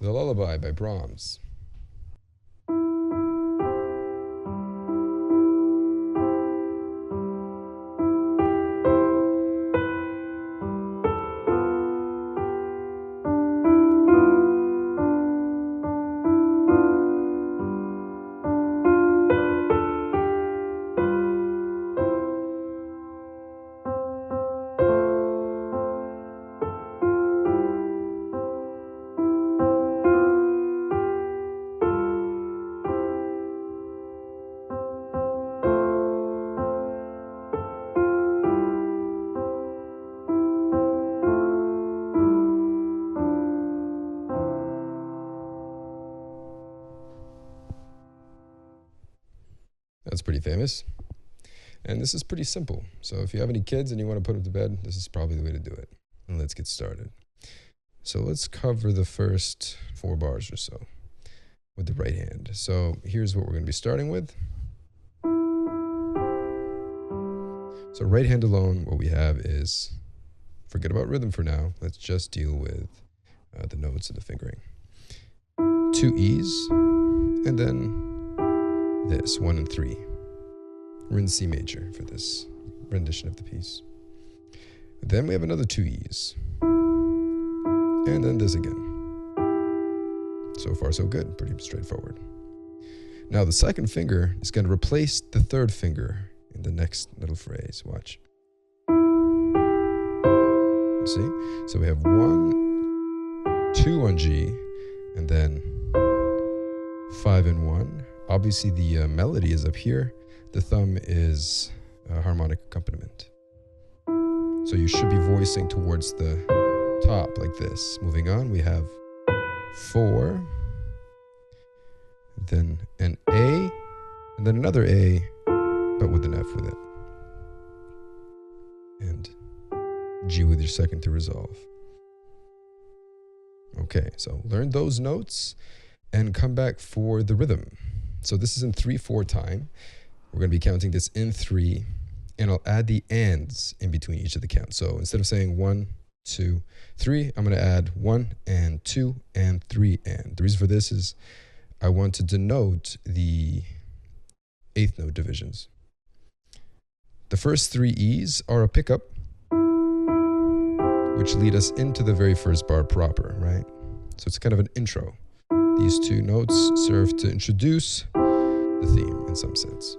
The Lullaby by Brahms. That's pretty famous. And this is pretty simple. So if you have any kids and you want to put them to bed, this is probably the way to do it. And let's get started. So let's cover the first 4 bars or so with the right hand. So here's what we're going to be starting with. So right hand alone, what we have is, forget about rhythm for now. Let's just deal with the notes of the fingering. 2 E's, and then this, 1 and 3. We're in C major for this rendition of the piece. Then we have another 2 E's. And then this again. So far, so good. Pretty straightforward. Now, the second finger is going to replace the third finger in the next little phrase. Watch. You see? So we have 1, 2 on G, and then 5 and 1. Obviously, the melody is up here. The thumb is a harmonic accompaniment. So you should be voicing towards the top like this. Moving on, we have 4, then an A, and then another A, but with an F with it. And G with your second to resolve. Okay, so learn those notes and come back for the rhythm. So this is in 3/4 time. We're going to be counting this in 3, and I'll add the ands in between each of the counts. So instead of saying 1, 2, 3, I'm going to add 1 and 2 and 3 and. The reason for this is I want to denote the 8th note divisions. The first 3 E's are a pickup, which lead us into the very first bar proper, right? So it's kind of an intro. These 2 notes serve to introduce the theme in some sense.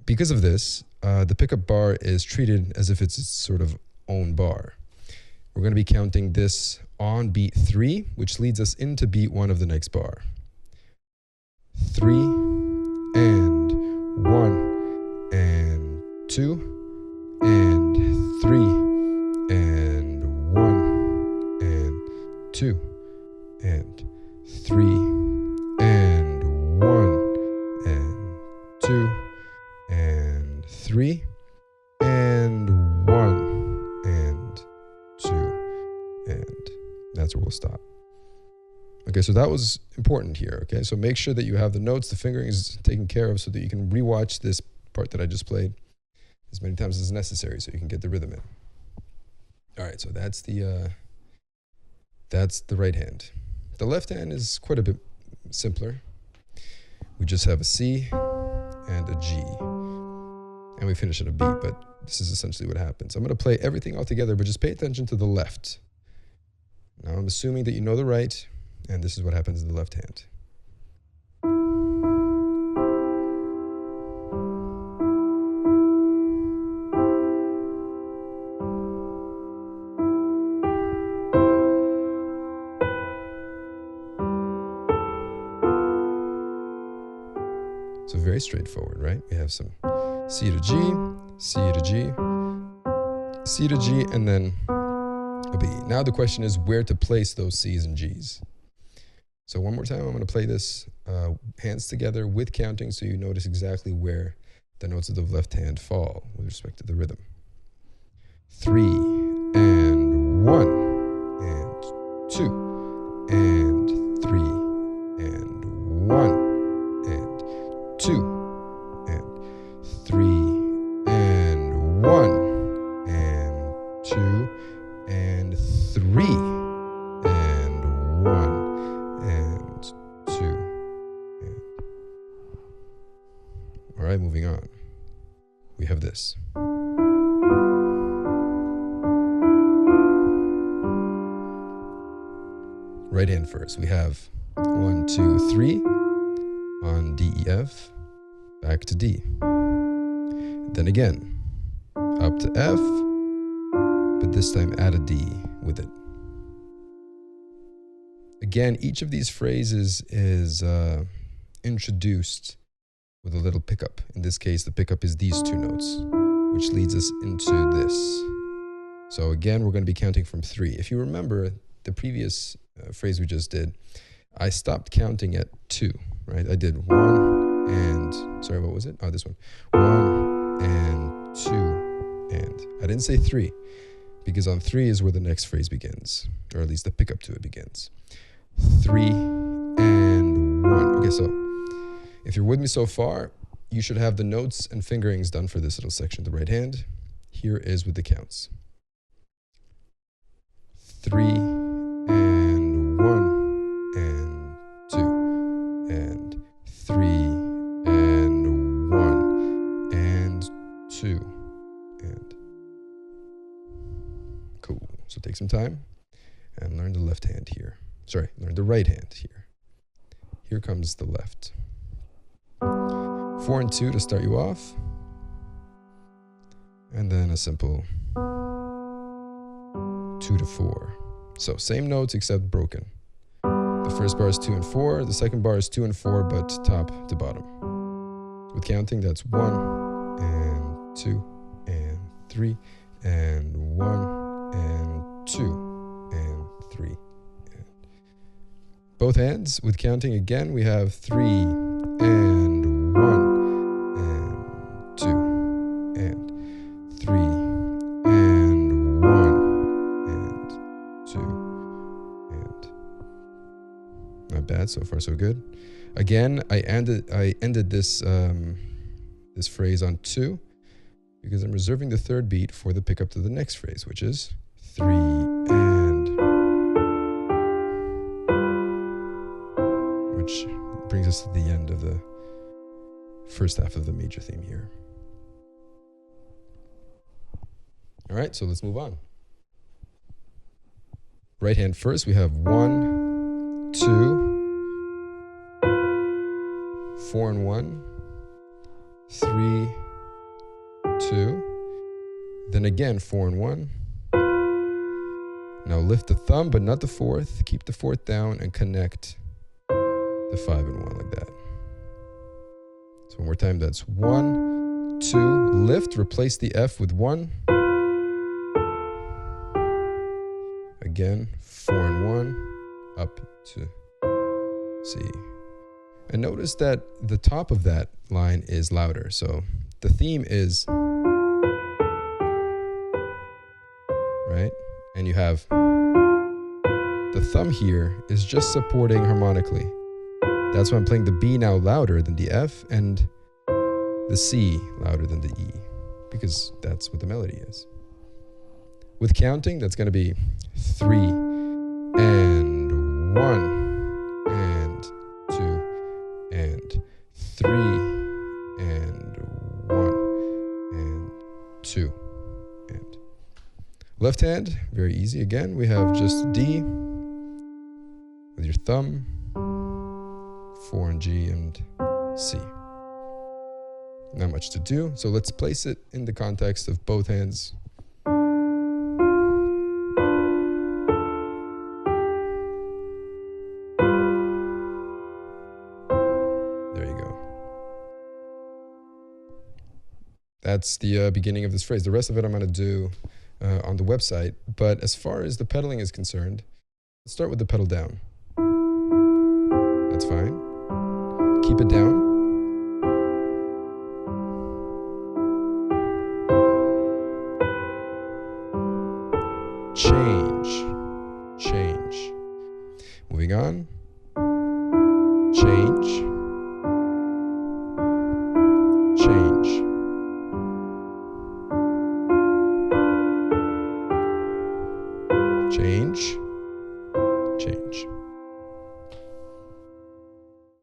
Because of this, the pickup bar is treated as if it's its sort of own bar. We're going to be counting this on beat 3, which leads us into beat 1 of the next bar. 3 and 1 and 2 and 3 and 1 and 2 and 3 and 1 and 2 and 3 and 1 and 2 and that's where we'll stop. Okay, so that was important here. Okay, so make sure that you have the notes, the fingering is taken care of so that you can rewatch this part that I just played as many times as necessary so you can get the rhythm in. All right, so that's the right hand. The left hand is quite a bit simpler. We just have a C and a G, and we finish at a B, but this is essentially what happens. I'm going to play everything all together, but just pay attention to the left. Now I'm assuming that you know the right, and this is what happens in the left hand. So very straightforward, right? We have some C to G, C to G, C to G, and then a B. Now the question is where to place those C's and G's. So one more time, I'm going to play this hands together with counting so you notice exactly where the notes of the left hand fall with respect to the rhythm. 3 and 1 and 2 and 3 and 1 and 2 and 3 and 1 and 2 and 3 and 1 this. Right hand first. We have 1, 2, 3 on D, E, F, back to D. Then again, up to F, but this time add a D with it. Again, each of these phrases is introduced with a little pickup. In this case, the pickup is these two notes, which leads us into this. So again, we're going to be counting from 3. If you remember the previous phrase we just did, I stopped counting at 2, right? I did 1 and, sorry, what was it? Oh, this one. 1 and 2 and. I didn't say 3, because on 3 is where the next phrase begins, or at least the pickup to it begins. 3 and 1. Okay, so if you're with me so far, you should have the notes and fingerings done for this little section, the right hand. Here is with the counts. 3 and 1 and 2 and 3 and 1 and 2 and. Cool. So take some time and learn the left hand here. Sorry, learn the right hand here. Here comes the left. 4 and 2 to start you off. And then a simple 2 to 4. So same notes except broken. The first bar is 2 and 4. The second bar is 2 and 4, but top to bottom. With counting, that's 1 and 2 and 3 and 1 and 2 and 3. And both hands with counting again, we have 3 and 1 and 2 and 3 and 1 and 2 and. Not bad, so far so good. Again, I ended this this phrase on 2 because I'm reserving the third beat for the pickup to the next phrase, which is 3 and, which brings us to the end of the first half of the major theme here. All right, so let's move on. Right hand first, we have 1, 2, 4 and 1, 3, 2, then again 4 and 1. Now lift the thumb, but not the fourth. Keep the fourth down and connect the 5 and 1 like that. So one more time, that's 1, 2, lift, replace the F with 1. Again, 4 and 1, up to C. And notice that the top of that line is louder. So the theme is, right? And you have the thumb here is just supporting harmonically. That's why I'm playing the B now louder than the F and the C louder than the E, because that's what the melody is. With counting, that's going to be 3 and 1 and 2 and 3 and 1 and 2 and. Left hand, very easy. Again, we have just D with your thumb, 4 and G and C. Not much to do, so let's place it in the context of both hands. There you go. That's the beginning of this phrase. The rest of it I'm going to do on the website, but as far as the pedaling is concerned, let's start with the pedal down. That's fine. Keep it down. Change. Moving on. Change.